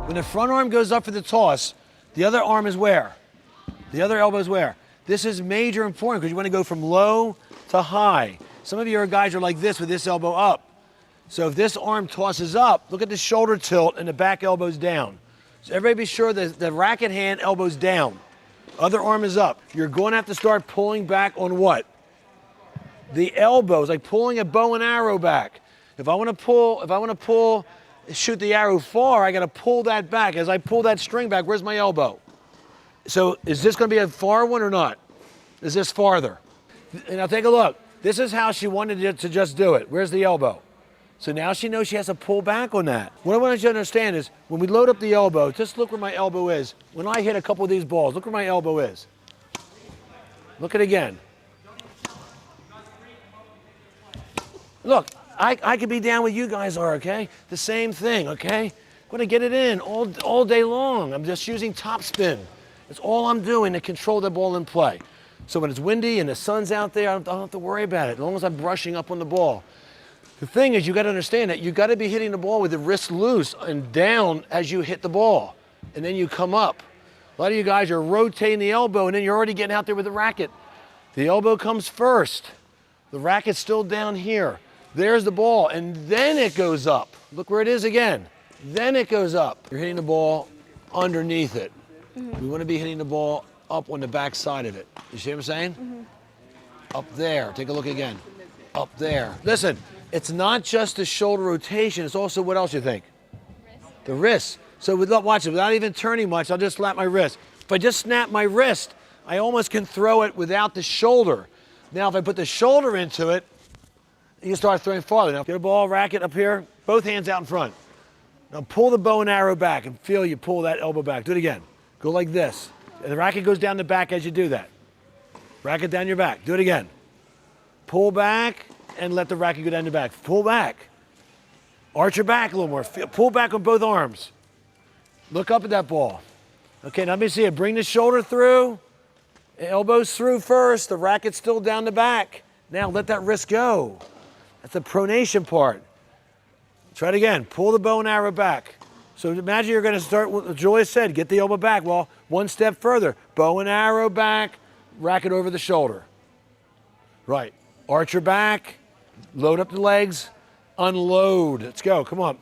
When the front arm goes up for the toss, the other arm is where? The other elbow is where? This is major important because you want to go from low to high. Some of you guys are like this with this elbow up. So if this arm tosses up, look at the shoulder tilt and the back elbow's down. So everybody be sure that the racket hand elbow's down. Other arm is up. You're going to have to start pulling back on what? The elbows, like pulling a bow and arrow back. If I want to pull, shoot the arrow far, I got to pull that back. As I pull that string back, where's my elbow? So is this going to be a far one or not? Is this farther? And now take a look. This is how she wanted to just do it. Where's the elbow? So now she knows she has to pull back on that. What I want you to understand is when we load up the elbow, just look where my elbow is. When I hit a couple of these balls, look where my elbow is. Look at it again. Look, I could be down where you guys are, okay? The same thing, okay? I'm gonna get it in all day long. I'm just using top spin. That's all I'm doing to control the ball in play. So when it's windy and the sun's out there, I don't have to worry about it, as long as I'm brushing up on the ball. The thing is, you gotta understand that you gotta be hitting the ball with the wrist loose and down as you hit the ball. And then you come up. A lot of you guys are rotating the elbow and then you're already getting out there with the racket. The elbow comes first. The racket's still down here. There's the ball, and then it goes up. Look where it is again. Then it goes up. You're hitting the ball underneath it. We want to be hitting the ball up on the back side of it. You see what I'm saying? Up there. Take a look again. Up there. Listen, it's not just the shoulder rotation. It's also what else you think? The wrist. So watch it. Without even turning much, I'll just slap my wrist. If I just snap my wrist, I almost can throw it without the shoulder. Now, if I put the shoulder into it, you can start throwing farther. Now, get a ball, racket up here, both hands out in front. Now pull the bow and arrow back and feel you pull that elbow back. Do it again. Go like this. And the racket goes down the back as you do that. Racket down your back. Do it again. Pull back and let the racket go down your back. Pull back. Arch your back a little more. Pull back on both arms. Look up at that ball. Okay, now let me see it. Bring the shoulder through. Elbows through first. The racket's still down the back. Now let that wrist go. That's the pronation part. Try it again. Pull the bow and arrow back. So imagine you're going to start what Julia said, get the elbow back. Well, one step further. Bow and arrow back, racket over the shoulder. Right. Arch your back, load up the legs, unload. Let's go. Come on.